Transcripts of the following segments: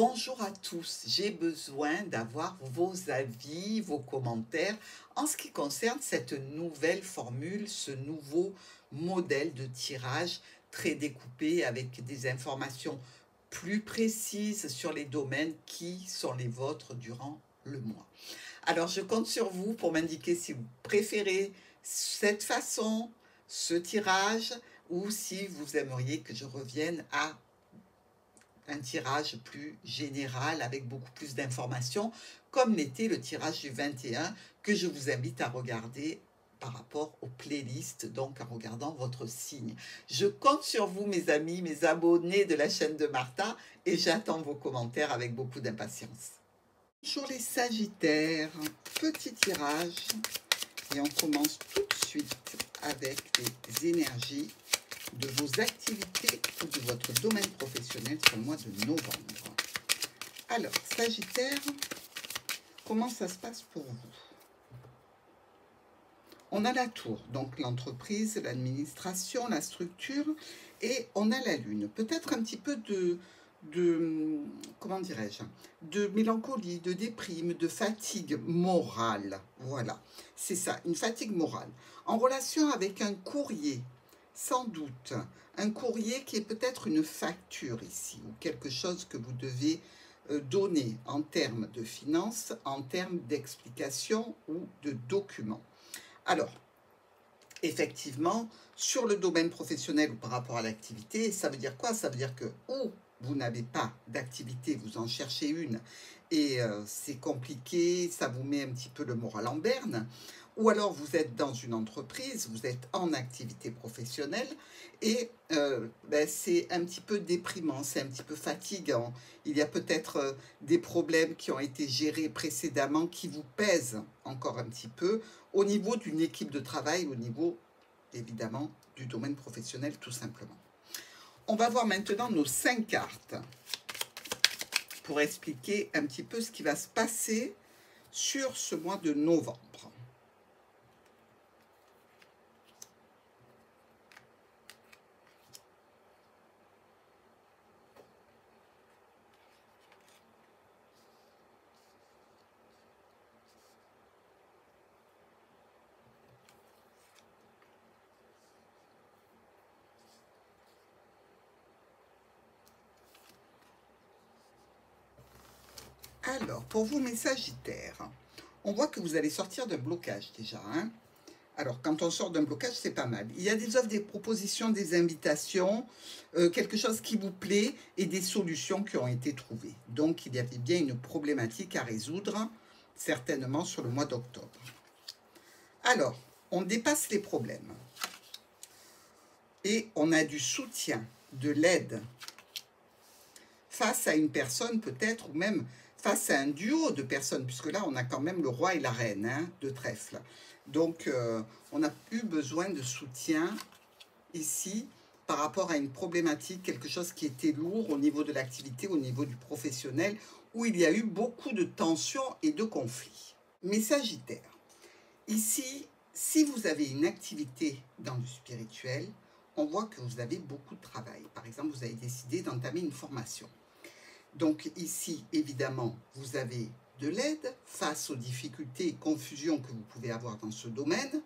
Bonjour à tous, j'ai besoin d'avoir vos avis, vos commentaires en ce qui concerne cette nouvelle formule, ce nouveau modèle de tirage très découpé avec des informations plus précises sur les domaines qui sont les vôtres durant le mois. Alors je compte sur vous pour m'indiquer si vous préférez cette façon, ce tirage, ou si vous aimeriez que je revienne à un tirage plus général avec beaucoup plus d'informations, comme l'était le tirage du 21 que je vous invite à regarder par rapport aux playlists, donc en regardant votre signe. Je compte sur vous, mes amis, mes abonnés de la chaîne de Martha, et j'attends vos commentaires avec beaucoup d'impatience. Bonjour les Sagittaires, petit tirage, et on commence tout de suite avec des énergies de vos activités ou de votre domaine professionnel sur le mois de novembre. Alors, Sagittaire, comment ça se passe pour vous? On a la tour, donc l'entreprise, l'administration, la structure, et on a la lune. Peut-être un petit peu comment dirais-je, de mélancolie, de déprime, de fatigue morale. Voilà, c'est ça, une fatigue morale. En relation avec un courrier, sans doute, un courrier qui est peut-être une facture ici, ou quelque chose que vous devez donner en termes de finances, en termes d'explications ou de documents. Alors, effectivement, sur le domaine professionnel ou par rapport à l'activité, ça veut dire quoi? Ça veut dire que ou vous n'avez pas d'activité, vous en cherchez une et c'est compliqué, ça vous met un petit peu le moral en berne, ou alors vous êtes dans une entreprise, vous êtes en activité professionnelle et c'est un petit peu déprimant, c'est un petit peu fatigant. Il y a peut-être des problèmes qui ont été gérés précédemment qui vous pèsent encore un petit peu au niveau d'une équipe de travail, au niveau évidemment du domaine professionnel tout simplement. On va voir maintenant nos 5 cartes pour expliquer un petit peu ce qui va se passer sur ce mois de novembre. Alors, pour vous, mes Sagittaires, on voit que vous allez sortir d'un blocage déjà. Alors, quand on sort d'un blocage, c'est pas mal. Il y a des offres, des propositions, des invitations, quelque chose qui vous plaît et des solutions qui ont été trouvées. Donc, il y avait bien une problématique à résoudre, certainement sur le mois d'octobre. Alors, on dépasse les problèmes. Et on a du soutien, de l'aide face à une personne peut-être, ou même face à un duo de personnes, puisque là, on a quand même le roi et la reine de trèfle. Donc, on a eu besoin de soutien ici par rapport à une problématique, quelque chose qui était lourd au niveau de l'activité, au niveau du professionnel, où il y a eu beaucoup de tensions et de conflits. Mes Sagittaires, ici, si vous avez une activité dans le spirituel, on voit que vous avez beaucoup de travail. Par exemple, vous avez décidé d'entamer une formation. Donc ici, évidemment, vous avez de l'aide face aux difficultés et confusions que vous pouvez avoir dans ce domaine.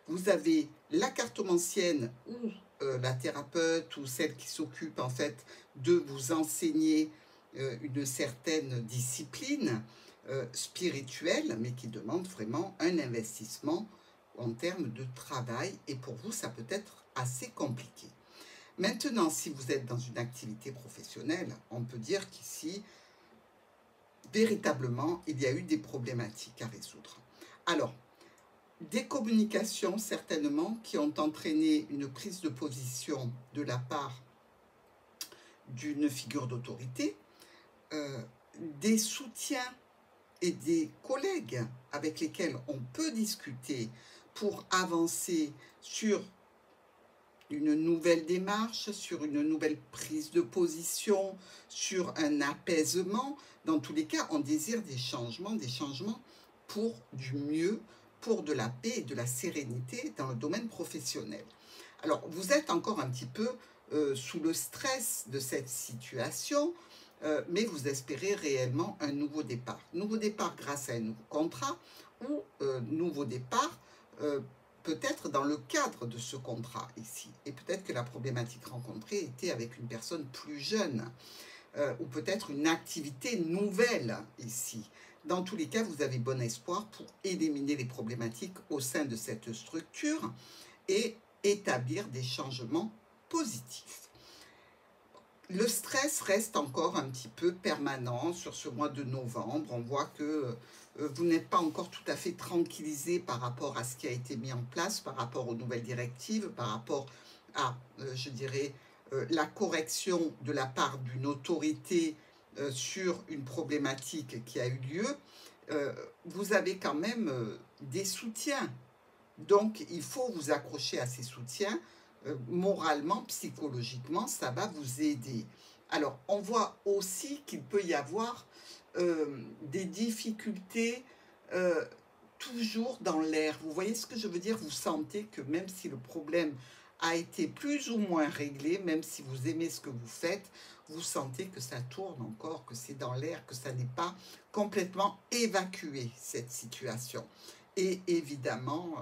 Vous avez la cartomancienne ou la thérapeute ou celle qui s'occupe en fait de vous enseigner une certaine discipline spirituelle, mais qui demande vraiment un investissement en termes de travail. Et pour vous, ça peut être assez compliqué. Maintenant, si vous êtes dans une activité professionnelle, on peut dire qu'ici, véritablement, il y a eu des problématiques à résoudre. Alors, des communications certainement qui ont entraîné une prise de position de la part d'une figure d'autorité, des soutiens et des collègues avec lesquels on peut discuter pour avancer sur une nouvelle démarche, sur une nouvelle prise de position, sur un apaisement. Dans tous les cas, on désire des changements pour du mieux, pour de la paix et de la sérénité dans le domaine professionnel. Alors, vous êtes encore un petit peu sous le stress de cette situation. mais vous espérez réellement un nouveau départ. Nouveau départ grâce à un nouveau contrat ou nouveau départ peut-être dans le cadre de ce contrat ici. Et peut-être que la problématique rencontrée était avec une personne plus jeune ou peut-être une activité nouvelle ici. Dans tous les cas, vous avez bon espoir pour éliminer les problématiques au sein de cette structure et établir des changements positifs. Le stress reste encore un petit peu permanent sur ce mois de novembre. On voit que vous n'êtes pas encore tout à fait tranquillisé par rapport à ce qui a été mis en place, par rapport aux nouvelles directives, par rapport à, je dirais, la correction de la part d'une autorité sur une problématique qui a eu lieu. Vous avez quand même des soutiens. Donc, il faut vous accrocher à ces soutiens. Moralement, psychologiquement, ça va vous aider. Alors, on voit aussi qu'il peut y avoir des difficultés toujours dans l'air. Vous voyez ce que je veux dire? Vous sentez que même si le problème a été plus ou moins réglé, même si vous aimez ce que vous faites, vous sentez que ça tourne encore, que c'est dans l'air, que ça n'est pas complètement évacué, cette situation. Et évidemment,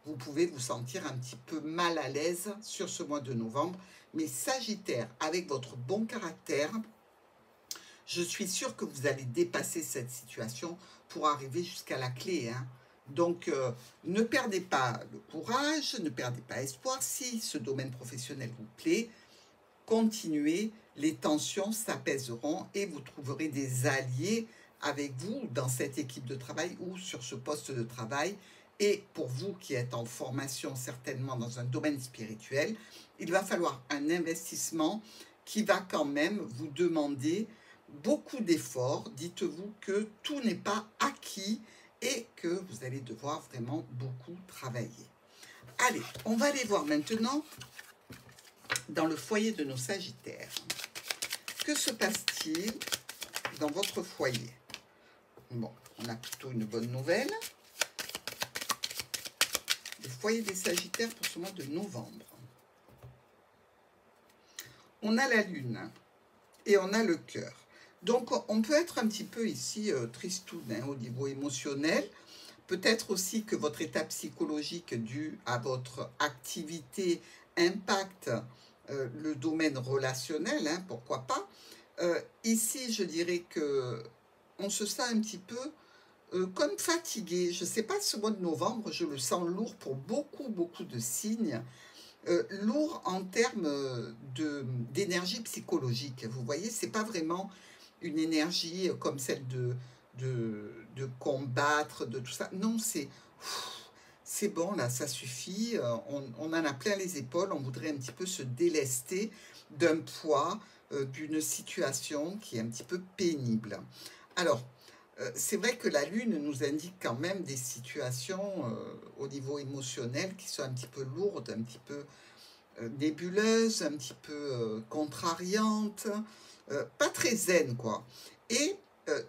vous pouvez vous sentir un petit peu mal à l'aise sur ce mois de novembre. Mais Sagittaire, avec votre bon caractère, je suis sûre que vous allez dépasser cette situation pour arriver jusqu'à la clé. Donc, ne perdez pas le courage, ne perdez pas espoir. Si ce domaine professionnel vous plaît, continuez, les tensions s'apaiseront et vous trouverez des alliés avec vous dans cette équipe de travail ou sur ce poste de travail. Et pour vous qui êtes en formation certainement dans un domaine spirituel, il va falloir un investissement qui va quand même vous demander beaucoup d'efforts. Dites-vous que tout n'est pas acquis et que vous allez devoir vraiment beaucoup travailler. Allez, on va aller voir maintenant dans le foyer de nos Sagittaires. Que se passe-t-il dans votre foyer? Bon, on a plutôt une bonne nouvelle. Le foyer des Sagittaires pour ce mois de novembre. On a la lune et on a le cœur. Donc, on peut être un petit peu ici tristoun au niveau émotionnel. Peut-être aussi que votre état psychologique dû à votre activité impacte le domaine relationnel, pourquoi pas. Ici, je dirais que on se sent un petit peu comme fatigué. Je ne sais pas, ce mois de novembre, je le sens lourd pour beaucoup de signes. Lourd en termes d'énergie psychologique. Vous voyez, c'est pas vraiment une énergie comme celle de combattre, de tout ça. Non, c'est bon, là, ça suffit. On en a plein les épaules. On voudrait un petit peu se délester d'un poids, d'une situation qui est un petit peu pénible. Alors, c'est vrai que la Lune nous indique quand même des situations au niveau émotionnel qui sont un petit peu lourdes, un petit peu nébuleuses, un petit peu contrariantes, pas très zen, quoi. Et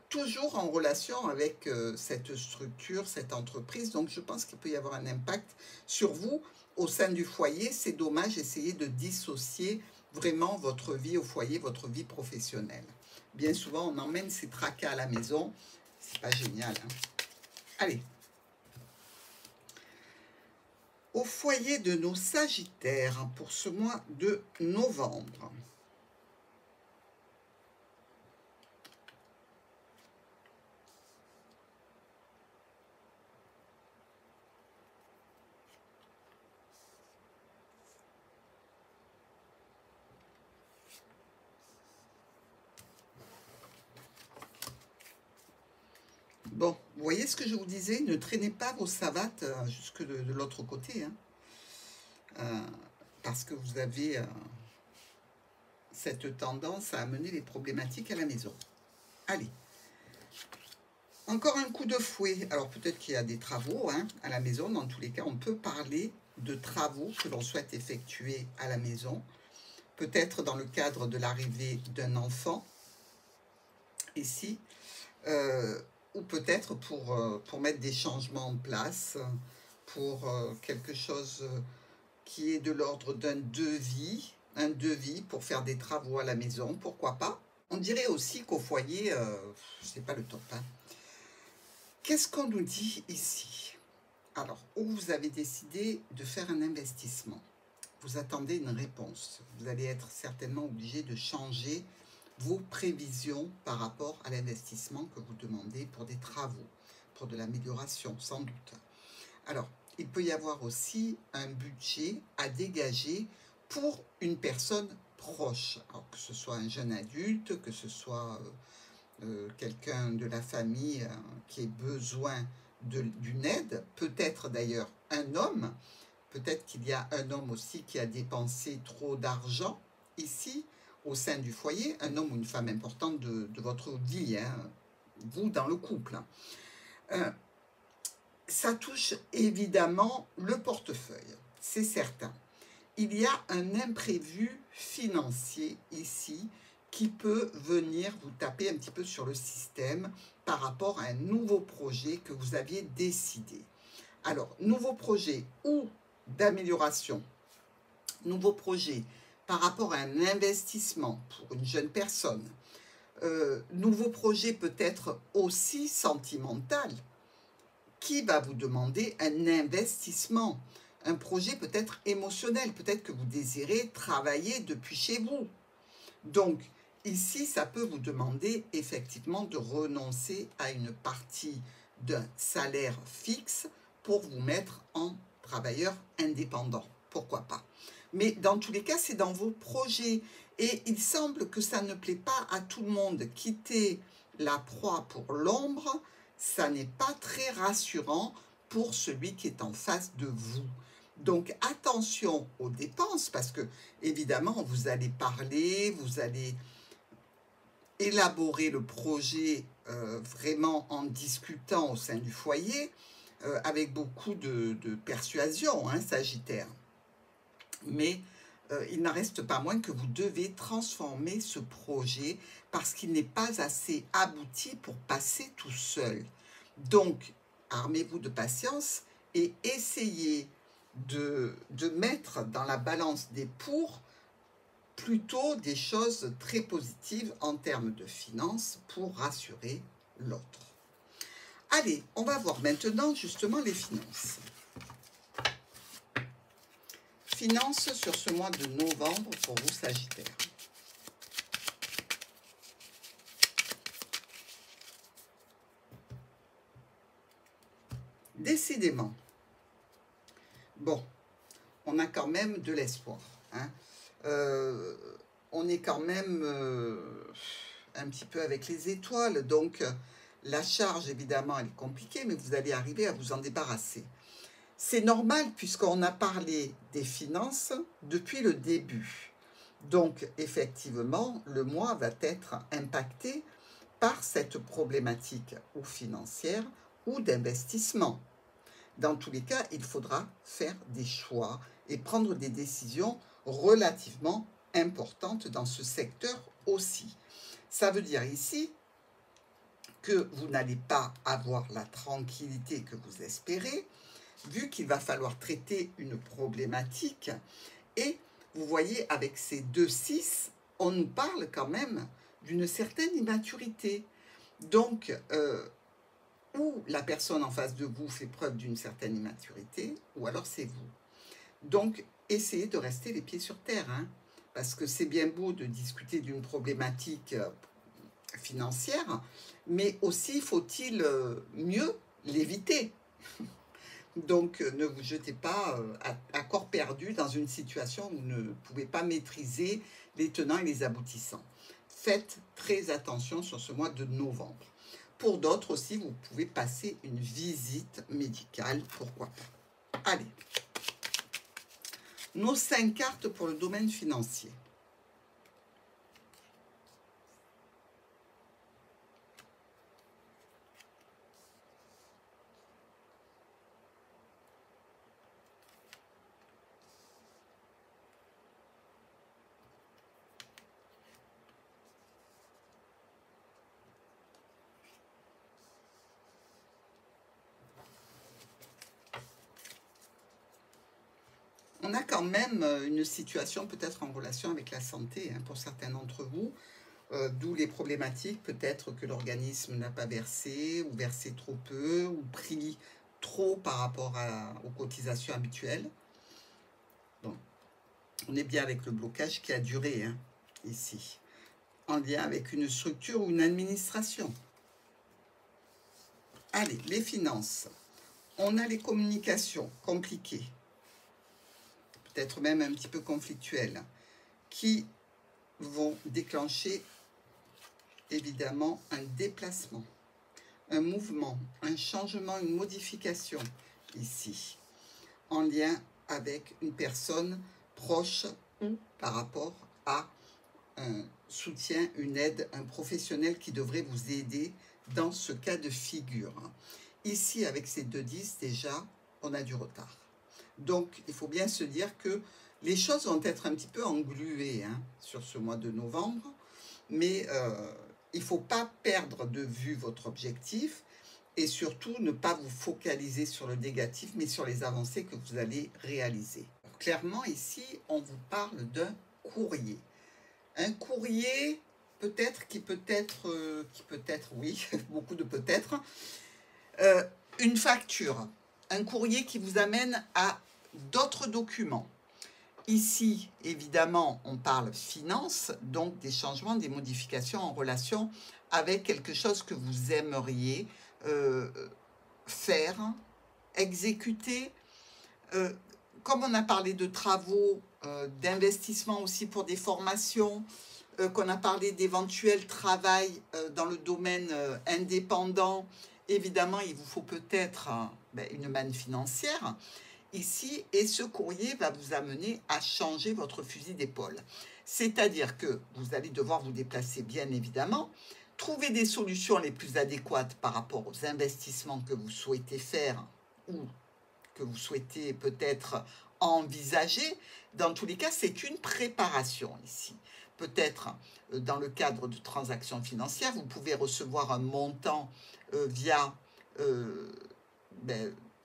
toujours en relation avec cette structure, cette entreprise. Donc, je pense qu'il peut y avoir un impact sur vous au sein du foyer. C'est dommage, essayez de dissocier vraiment votre vie au foyer, votre vie professionnelle. Bien souvent, on emmène ces tracas à la maison. C'est pas génial. Allez. Au foyer de nos Sagittaires pour ce mois de novembre. Bon, vous voyez ce que je vous disais, ne traînez pas vos savates jusque de l'autre côté, parce que vous avez cette tendance à amener les problématiques à la maison. Allez, encore un coup de fouet. Alors peut-être qu'il y a des travaux à la maison, dans tous les cas, on peut parler de travaux que l'on souhaite effectuer à la maison, peut-être dans le cadre de l'arrivée d'un enfant, ici, ou peut-être pour mettre des changements en place, pour quelque chose qui est de l'ordre d'un devis, un devis pour faire des travaux à la maison, pourquoi pas. On dirait aussi qu'au foyer, c'est pas le top, hein. Qu'est-ce qu'on nous dit ici? Alors, où vous avez décidé de faire un investissement, vous attendez une réponse. Vous allez être certainement obligé de changer vos prévisions par rapport à l'investissement que vous demandez pour des travaux, pour de l'amélioration, sans doute. Alors, il peut y avoir aussi un budget à dégager pour une personne proche. Alors, que ce soit un jeune adulte, que ce soit quelqu'un de la famille qui ait besoin d'une aide, peut-être d'ailleurs un homme, peut-être qu'il y a un homme aussi qui a dépensé trop d'argent ici, au sein du foyer, un homme ou une femme importante de votre vie, hein, vous dans le couple. Ça touche évidemment le portefeuille, c'est certain. Il y a un imprévu financier ici qui peut venir vous taper un petit peu sur le système par rapport à un nouveau projet que vous aviez décidé. Alors, nouveau projet ou d'amélioration, nouveau projet par rapport à un investissement pour une jeune personne, nouveau projet peut-être aussi sentimental, qui va vous demander un investissement, un projet peut-être émotionnel, peut-être que vous désirez travailler depuis chez vous. Donc, ici, ça peut vous demander effectivement de renoncer à une partie d'un salaire fixe pour vous mettre en travailleur indépendant. Pourquoi pas? Mais dans tous les cas, c'est dans vos projets. Et il semble que ça ne plaît pas à tout le monde. Quitter la proie pour l'ombre, ça n'est pas très rassurant pour celui qui est en face de vous. Donc attention aux dépenses parce que évidemment vous allez parler, vous allez élaborer le projet vraiment en discutant au sein du foyer avec beaucoup de persuasion, hein, Sagittaire. Mais il n'en reste pas moins que vous devez transformer ce projet parce qu'il n'est pas assez abouti pour passer tout seul. Donc, armez-vous de patience et essayez de mettre dans la balance des pour plutôt des choses très positives en termes de finances pour rassurer l'autre. Allez, on va voir maintenant justement les finances. Finances sur ce mois de novembre pour vous, Sagittaire. Décidément, bon, on a quand même de l'espoir, hein. On est quand même un petit peu avec les étoiles, donc la charge, évidemment, elle est compliquée, mais vous allez arriver à vous en débarrasser. C'est normal puisqu'on a parlé des finances depuis le début. Donc, effectivement, le mois va être impacté par cette problématique ou financière ou d'investissement. Dans tous les cas, il faudra faire des choix et prendre des décisions relativement importantes dans ce secteur aussi. Ça veut dire ici que vous n'allez pas avoir la tranquillité que vous espérez, vu qu'il va falloir traiter une problématique. Et vous voyez, avec ces 2-6, on nous parle quand même d'une certaine immaturité. Donc, ou la personne en face de vous fait preuve d'une certaine immaturité, ou alors c'est vous. Donc, essayez de rester les pieds sur terre, hein, parce que c'est bien beau de discuter d'une problématique financière, mais aussi faut-il mieux l'éviter. Donc, ne vous jetez pas à corps perdu dans une situation où vous ne pouvez pas maîtriser les tenants et les aboutissants. Faites très attention sur ce mois de novembre. Pour d'autres aussi, vous pouvez passer une visite médicale, pourquoi pas. Allez, nos 5 cartes pour le domaine financier. On a quand même une situation peut-être en relation avec la santé, hein, pour certains d'entre vous. D'où les problématiques, peut-être que l'organisme n'a pas versé, ou versé trop peu, ou pris trop par rapport aux cotisations habituelles. Donc, on est bien avec le blocage qui a duré, hein, ici, en lien avec une structure ou une administration. Allez, les finances. On a les communications compliquées, peut-être même un petit peu conflictuelles, qui vont déclencher évidemment un déplacement, un mouvement, un changement, une modification ici, en lien avec une personne proche ou par rapport à un soutien, une aide, un professionnel qui devrait vous aider dans ce cas de figure. Ici, avec ces 2-10, déjà, on a du retard. Donc, il faut bien se dire que les choses vont être un petit peu engluées, hein, sur ce mois de novembre, mais il ne faut pas perdre de vue votre objectif et surtout ne pas vous focaliser sur le négatif, mais sur les avancées que vous allez réaliser. Clairement, ici, on vous parle d'un courrier. Un courrier, peut-être, qui peut être, oui, beaucoup de peut-être, une facture, un courrier qui vous amène à d'autres documents. Ici, évidemment, on parle finance, donc des changements, des modifications en relation avec quelque chose que vous aimeriez faire, exécuter. Comme on a parlé de travaux, d'investissement aussi pour des formations, qu'on a parlé d'éventuel travail dans le domaine indépendant, évidemment, il vous faut peut-être une manne financière ici, et ce courrier va vous amener à changer votre fusil d'épaule. C'est-à-dire que vous allez devoir vous déplacer, bien évidemment, trouver des solutions les plus adéquates par rapport aux investissements que vous souhaitez faire ou que vous souhaitez peut-être envisager. Dans tous les cas, c'est une préparation ici. Peut-être dans le cadre de transactions financières, vous pouvez recevoir un montant via...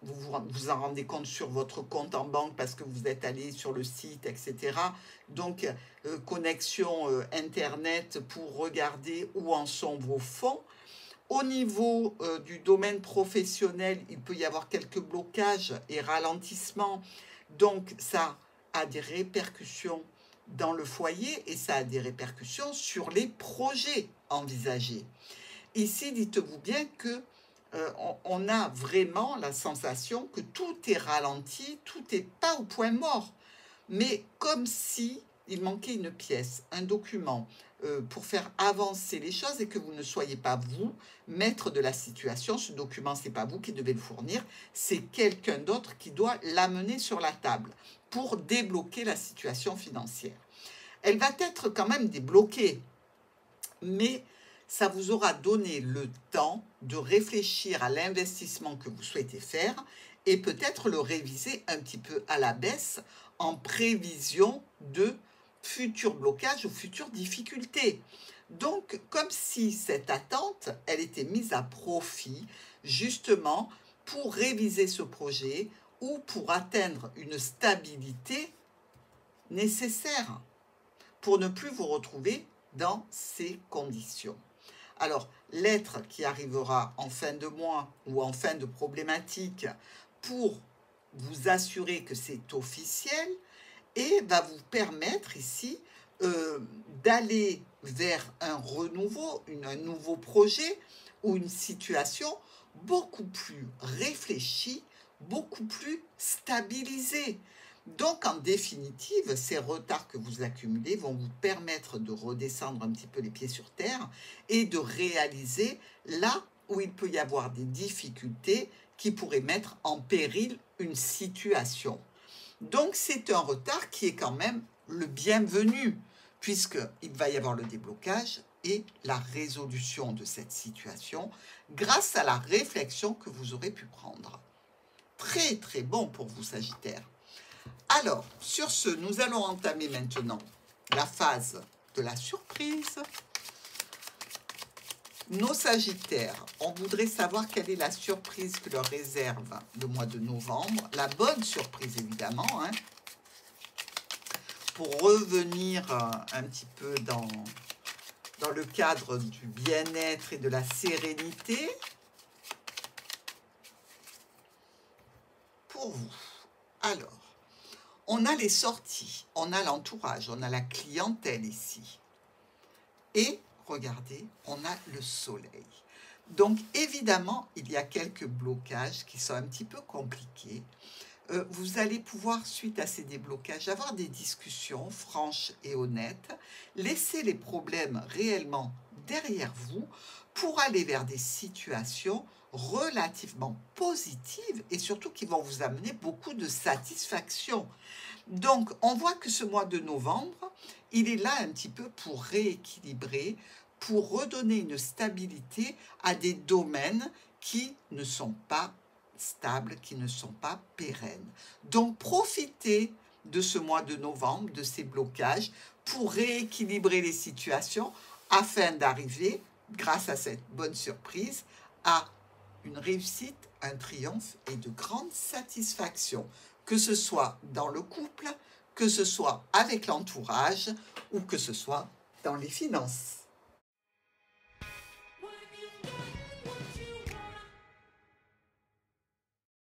vous en rendez compte sur votre compte en banque parce que vous êtes allé sur le site, etc. Donc, connexion Internet pour regarder où en sont vos fonds. Au niveau du domaine professionnel, il peut y avoir quelques blocages et ralentissements. Donc, ça a des répercussions dans le foyer et ça a des répercussions sur les projets envisagés. Ici, dites-vous bien que on a vraiment la sensation que tout est ralenti, tout n'est pas au point mort, mais comme si il manquait une pièce, un document pour faire avancer les choses et que vous ne soyez pas vous, maître de la situation. Ce document, ce n'est pas vous qui devez le fournir, c'est quelqu'un d'autre qui doit l'amener sur la table pour débloquer la situation financière. Elle va être quand même débloquée, mais ça vous aura donné le temps de réfléchir à l'investissement que vous souhaitez faire et peut-être le réviser un petit peu à la baisse en prévision de futurs blocages ou futures difficultés. Donc, comme si cette attente, elle était mise à profit justement pour réviser ce projet ou pour atteindre une stabilité nécessaire pour ne plus vous retrouver dans ces conditions. Alors, l'être qui arrivera en fin de mois ou en fin de problématique pour vous assurer que c'est officiel et va vous permettre ici d'aller vers un renouveau, un nouveau projet ou une situation beaucoup plus réfléchie, beaucoup plus stabilisée. Donc, en définitive, ces retards que vous accumulez vont vous permettre de redescendre un petit peu les pieds sur terre et de réaliser là où il peut y avoir des difficultés qui pourraient mettre en péril une situation. Donc, c'est un retard qui est quand même le bienvenu, puisqu'il va y avoir le déblocage et la résolution de cette situation grâce à la réflexion que vous aurez pu prendre. Très, très bon pour vous, Sagittaire. Alors, sur ce, nous allons entamer maintenant la phase de la surprise. Nos Sagittaires, on voudrait savoir quelle est la surprise que leur réserve le mois de novembre. La bonne surprise, évidemment, hein, pour revenir un petit peu dans le cadre du bien-être et de la sérénité pour vous. Alors, on a les sorties, on a l'entourage, on a la clientèle ici. Et, regardez, on a le soleil. Donc, évidemment, il y a quelques blocages qui sont un petit peu compliqués. Vous allez pouvoir, suite à ces déblocages, avoir des discussions franches et honnêtes, laisser les problèmes réellement derrière vous pour aller vers des situations relativement positives et surtout qui vont vous amener beaucoup de satisfaction. Donc, on voit que ce mois de novembre, il est là un petit peu pour rééquilibrer, pour redonner une stabilité à des domaines qui ne sont pas stables, qui ne sont pas pérennes. Donc, profitez de ce mois de novembre, de ces blocages, pour rééquilibrer les situations afin d'arriver, grâce à cette bonne surprise, à une réussite, un triomphe et de grandes satisfactions, que ce soit dans le couple, que ce soit avec l'entourage ou que ce soit dans les finances.